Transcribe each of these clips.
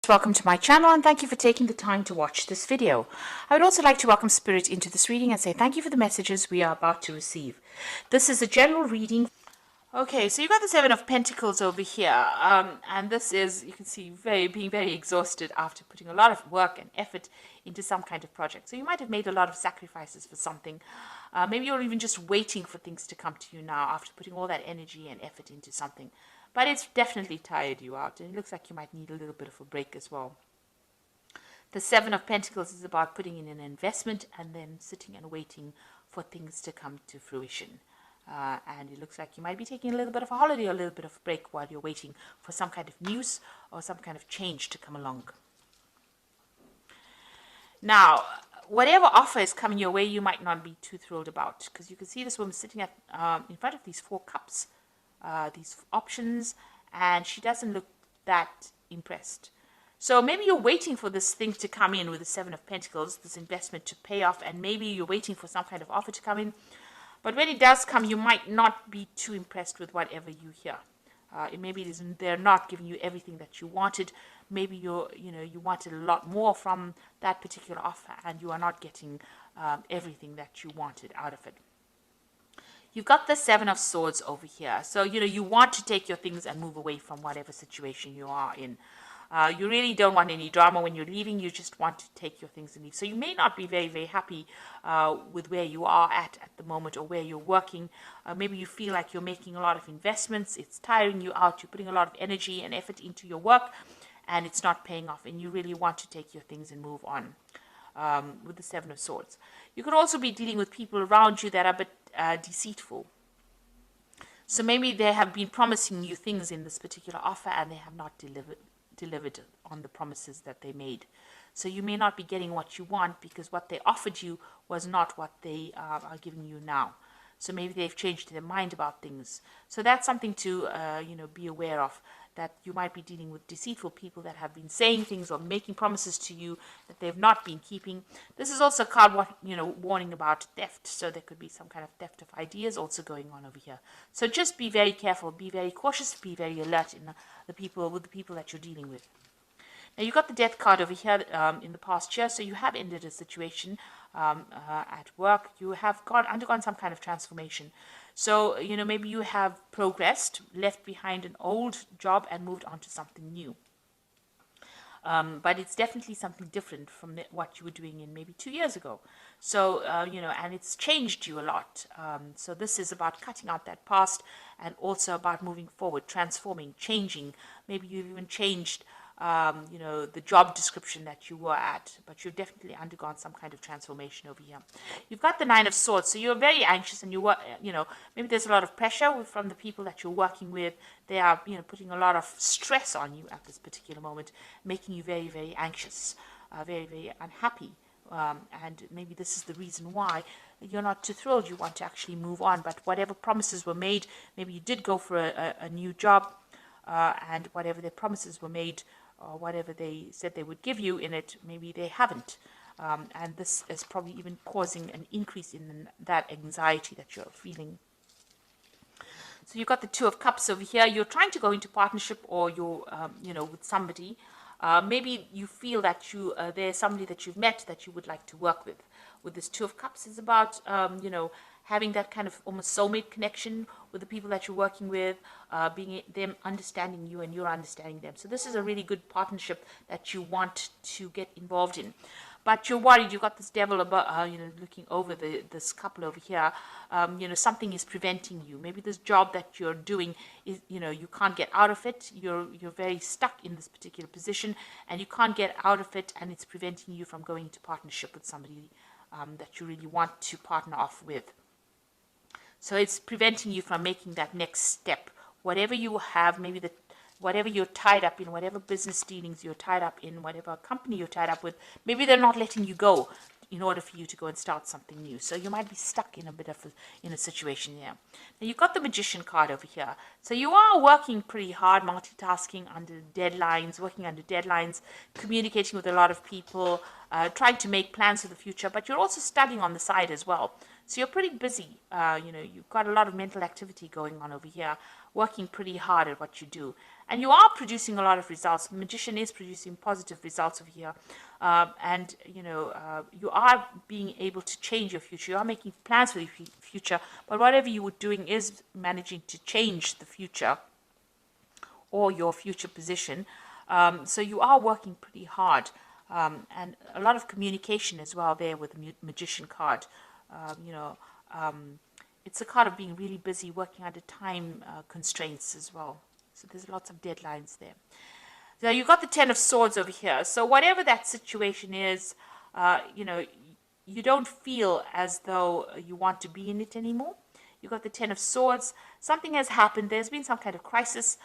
Welcome to my channel and thank you for taking the time to watch this video. I would also like to welcome Spirit into this reading and say thank you for the messages we are about to receive. This is a general reading. Okay, so you got the Seven of Pentacles over here, and this is, you can see, being very exhausted after putting a lot of work and effort into some kind of project. So you might have made a lot of sacrifices for something. Maybe you're even just waiting for things to come to you now after putting all that energy and effort into something. But it's definitely tired you out, and it looks like you might need a little bit of a break as well. The Seven of Pentacles is about putting in an investment and then sitting and waiting for things to come to fruition. And it looks like you might be taking a little bit of a holiday or a little bit of a break while you're waiting for some kind of news or some kind of change to come along. Now, whatever offer is coming your way, you might not be too thrilled about, because you can see this woman sitting at in front of these 4 cups, these options, and she doesn't look that impressed. So maybe you're waiting for this thing to come in with the Seven of Pentacles, this investment to pay off, and maybe you're waiting for some kind of offer to come in. But when it does come, you might not be too impressed with whatever you hear. Maybe they're not giving you everything that you wanted. Maybe you wanted a lot more from that particular offer, and you are not getting everything that you wanted out of it. You've got the Seven of Swords over here. So, you want to take your things and move away from whatever situation you are in. You really don't want any drama when you're leaving. You just want to take your things and leave. So you may not be very, very happy with where you are at the moment, or where you're working. Maybe you feel like you're making a lot of investments. It's tiring you out. You're putting a lot of energy and effort into your work, and it's not paying off. And you really want to take your things and move on with the Seven of Swords. You could also be dealing with people around you that are a bit deceitful. So maybe they have been promising you things in this particular offer, and they have not delivered on the promises that they made. So you may not be getting what you want, because what they offered you was not what they are giving you now. So maybe they've changed their mind about things. So that's something to be aware of, that you might be dealing with deceitful people that have been saying things or making promises to you that they've not been keeping. This is also a card, warning about theft. So there could be some kind of theft of ideas also going on over here. So just be very careful, be very cautious, be very alert with the people that you're dealing with. Now, you've got the Death card over here in the past year. So you have ended a situation at work. You have undergone some kind of transformation. So, maybe you have progressed, left behind an old job and moved on to something new. But it's definitely something different from what you were doing in maybe 2 years ago. So, and it's changed you a lot. So this is about cutting out that past, and also about moving forward, transforming, changing. Maybe you've even changed the job description that you were at, but you've definitely undergone some kind of transformation over here. You've got the Nine of Swords, so you're very anxious, and maybe there's a lot of pressure from the people that you're working with. They are, putting a lot of stress on you at this particular moment, making you very, very anxious, very, very unhappy. And maybe this is the reason why you're not too thrilled. You want to actually move on, but whatever promises were made, maybe you did go for a new job, and whatever their promises were made, or whatever they said they would give you in it, maybe they haven't. And this is probably even causing an increase in that anxiety that you're feeling. So you've got the Two of Cups over here. You're trying to go into partnership, or you're, with somebody. Maybe you feel that there's somebody that you've met that you would like to work with. With this Two of Cups is about, having that kind of almost soulmate connection with the people that you're working with, being them understanding you and you're understanding them. So this is a really good partnership that you want to get involved in. But you're worried. You've got this devil about, looking over this couple over here. Something is preventing you. Maybe this job that you're doing is, you can't get out of it. You're very stuck in this particular position, and you can't get out of it, and it's preventing you from going into partnership with somebody that you really want to partner off with. So it's preventing you from making that next step. Whatever you have, maybe whatever you're tied up in, whatever business dealings you're tied up in, whatever company you're tied up with, maybe they're not letting you go in order for you to go and start something new. So you might be stuck in a bit of a situation here. Now, you've got the Magician card over here. So you are working pretty hard, multitasking under deadlines, working under deadlines, communicating with a lot of people, trying to make plans for the future, but you're also studying on the side as well. So you're pretty busy. You've got a lot of mental activity going on over here, working pretty hard at what you do. And you are producing a lot of results. The magician is producing positive results over here. And, you are being able to change your future. You are making plans for the future. But whatever you were doing is managing to change the future or your future position. So you are working pretty hard. And a lot of communication as well there with the magician card. It's a card of being really busy, working under time constraints as well. So there's lots of deadlines there. So you've got the Ten of Swords over here. So whatever that situation is, you don't feel as though you want to be in it anymore. You've got the Ten of Swords. Something has happened. There's been some kind of crisis,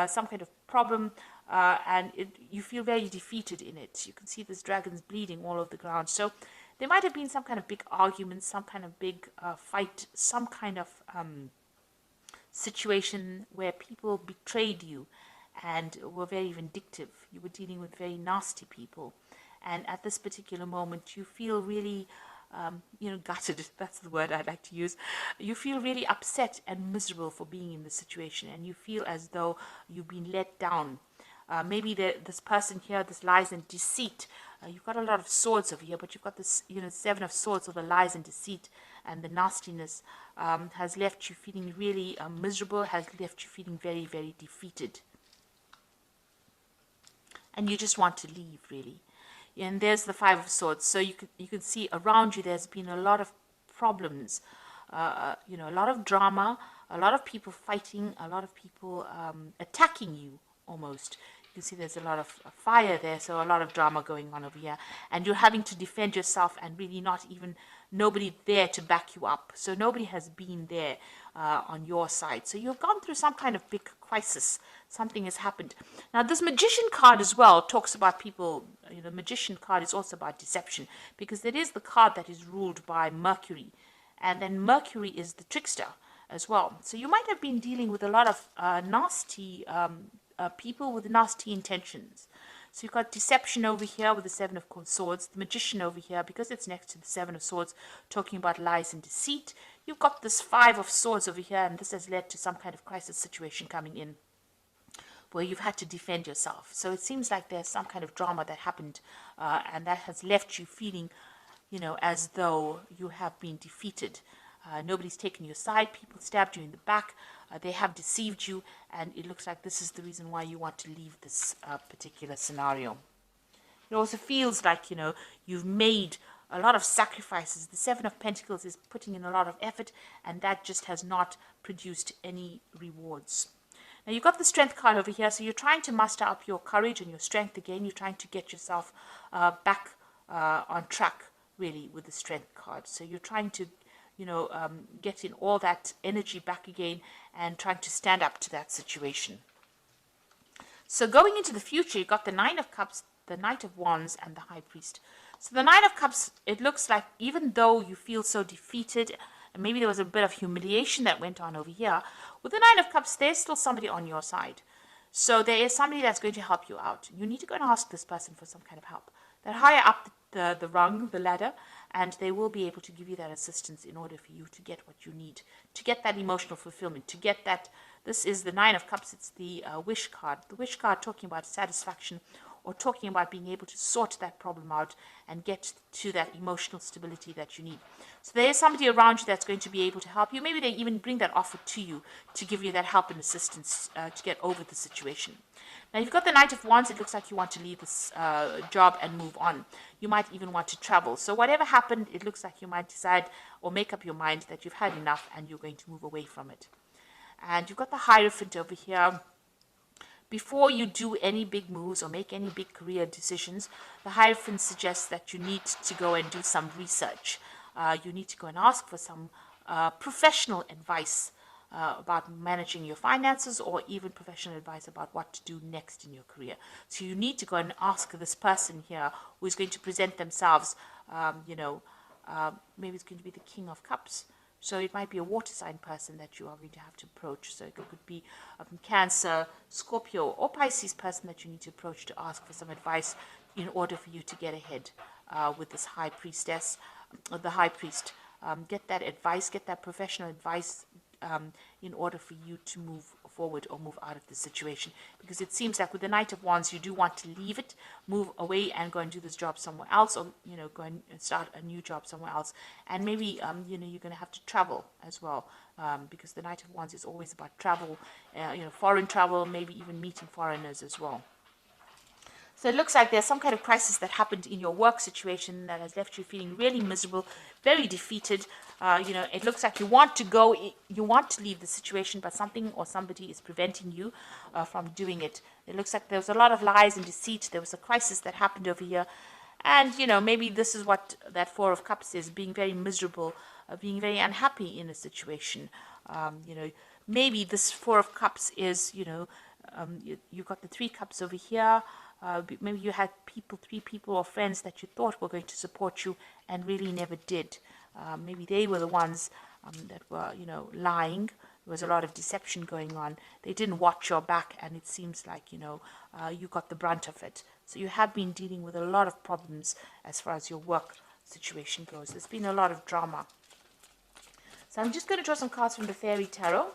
some kind of problem, and you feel very defeated in it. You can see this dragon's bleeding all over the ground. So there might have been some kind of big argument, some kind of big fight, some kind of situation where people betrayed you and were very vindictive. You were dealing with very nasty people. And at this particular moment, you feel really, gutted. That's the word I'd like to use. You feel really upset and miserable for being in this situation. And you feel as though you've been let down. Maybe this person here, this lies and deceit. You've got a lot of swords over here, but you've got this, Seven of Swords, or the lies and deceit and the nastiness has left you feeling really miserable, has left you feeling very, very defeated. And you just want to leave, really. And there's the Five of Swords. So you can see around you there's been a lot of problems, a lot of drama, a lot of people fighting, a lot of people attacking you almost. You can see there's a lot of fire there, so a lot of drama going on over here. And you're having to defend yourself and really nobody there to back you up. So nobody has been there on your side. So you've gone through some kind of big crisis. Something has happened. Now, this Magician card as well talks about people. The Magician card is also about deception, because it is the card that is ruled by Mercury. And then Mercury is the trickster as well. So you might have been dealing with a lot of nasty people with nasty intentions. So you've got deception over here with the Seven of Swords, the Magician over here, because it's next to the Seven of Swords, talking about lies and deceit. You've got this Five of Swords over here, and this has led to some kind of crisis situation coming in where you've had to defend yourself. So it seems like there's some kind of drama that happened, and that has left you feeling, as though you have been defeated. Nobody's taken your side. People stabbed you in the back. They have deceived you, and it looks like this is the reason why you want to leave this particular scenario. It also feels like, you've made a lot of sacrifices. The Seven of Pentacles is putting in a lot of effort, and that just has not produced any rewards. Now, you've got the Strength card over here, so you're trying to muster up your courage and your strength again. You're trying to get yourself back on track, really, with the Strength card. So you're trying to get in all that energy back again and trying to stand up to that situation. So going into the future, you've got the Nine of Cups, the Knight of Wands, and the High Priest. So the Nine of Cups, it looks like even though you feel so defeated, and maybe there was a bit of humiliation that went on over here, with the Nine of Cups, there's still somebody on your side. So there is somebody that's going to help you out. You need to go and ask this person for some kind of help. They're higher up the rung, the ladder, and they will be able to give you that assistance in order for you to get what you need, to get that emotional fulfillment, to get that. This is the Nine of Cups. It's the wish card. The wish card talking about satisfaction, or talking about being able to sort that problem out and get to that emotional stability that you need. So there is somebody around you that's going to be able to help you. Maybe they even bring that offer to you to give you that help and assistance to get over the situation. Now, you've got the Knight of Wands. It looks like you want to leave this job and move on. You might even want to travel. So whatever happened, it looks like you might decide or make up your mind that you've had enough and you're going to move away from it. And you've got the Hierophant over here. Before you do any big moves or make any big career decisions, the Hierophant suggests that you need to go and do some research. You need to go and ask for some professional advice about managing your finances, or even professional advice about what to do next in your career. So you need to go and ask this person here who is going to present themselves, maybe it's going to be the King of Cups. So it might be a water sign person that you are going to have to approach. So it could be a Cancer, Scorpio, or Pisces person that you need to approach to ask for some advice in order for you to get ahead with this High Priestess, the High Priest. Get that advice, get that professional advice in order for you to move forward or move out of the situation, because it seems like with the Knight of Wands, you do want to leave it, move away and go and do this job somewhere else, or go and start a new job somewhere else. And maybe you're going to have to travel as well, because the Knight of Wands is always about travel, foreign travel, maybe even meeting foreigners as well. So it looks like there's some kind of crisis that happened in your work situation that has left you feeling really miserable, very defeated. It looks like you want to go, you want to leave the situation, but something or somebody is preventing you from doing it. It looks like there was a lot of lies and deceit. There was a crisis that happened over here. And, maybe this is what that Four of Cups is, being very miserable, being very unhappy in a situation. Maybe this Four of Cups is, you've got the Three Cups over here. Maybe you had three people or friends that you thought were going to support you and really never did. Maybe they were the ones that were, lying. There was a lot of deception going on. They didn't watch your back, and it seems like, you got the brunt of it. So you have been dealing with a lot of problems as far as your work situation goes. There's been a lot of drama. So I'm just going to draw some cards from the Fairy Tarot.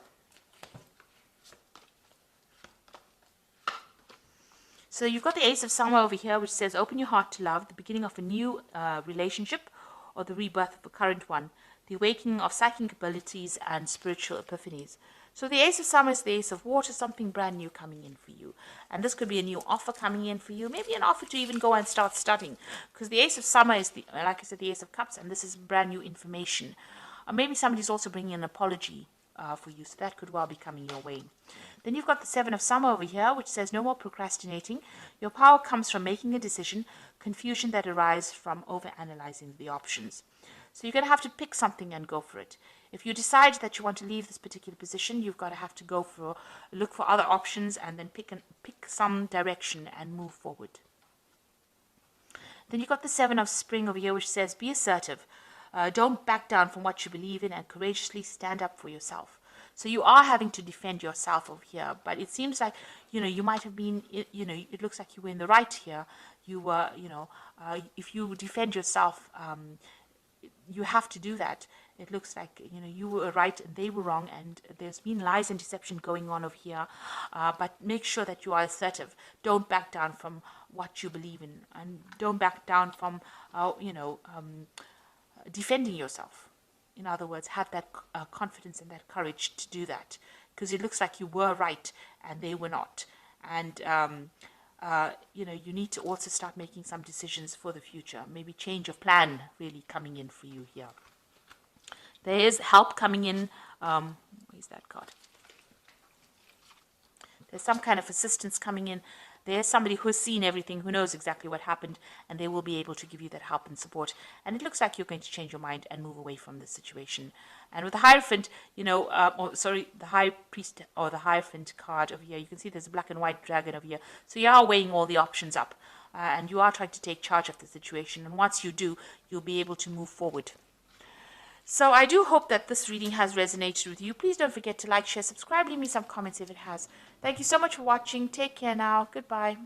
So you've got the Ace of Summer over here, which says, open your heart to love, the beginning of a new relationship, or the rebirth of a current one, the awakening of psychic abilities and spiritual epiphanies. So the Ace of Summer is the Ace of Water, something brand new coming in for you. And this could be a new offer coming in for you, maybe an offer to even go and start studying. Because the Ace of Summer is, like I said, the Ace of Cups, and this is brand new information. Or maybe somebody's also bringing an apology for you, so that could well be coming your way. Then you've got the Seven of Summer over here, which says no more procrastinating. Your power comes from making a decision, confusion that arises from overanalyzing the options. So you're going to have to pick something and go for it. If you decide that you want to leave this particular position, you've got to have to look for other options and then pick some direction and move forward. Then you've got the Seven of Spring over here, which says be assertive. Don't back down from what you believe in and courageously stand up for yourself. So you are having to defend yourself over here, but it seems like, you might have been, it looks like you were in the right here. You were, if you defend yourself, you have to do that. It looks like, you were right and they were wrong, and there's been lies and deception going on over here. But make sure that you are assertive. Don't back down from what you believe in, and don't back down from, defending yourself. In other words, have that confidence and that courage to do that, because it looks like you were right and they were not. And, you need to also start making some decisions for the future. Maybe change of plan really coming in for you here. There is help coming in. Where's that card? There's some kind of assistance coming in. There's somebody who's seen everything, who knows exactly what happened, and they will be able to give you that help and support. And it looks like you're going to change your mind and move away from this situation. And with the Hierophant, the High Priest or the Hierophant card over here, you can see there's a black and white dragon over here. So you are weighing all the options up, and you are trying to take charge of the situation. And once you do, you'll be able to move forward. So I do hope that this reading has resonated with you. Please don't forget to like, share, subscribe, leave me some comments if it has. Thank you so much for watching. Take care now. Goodbye.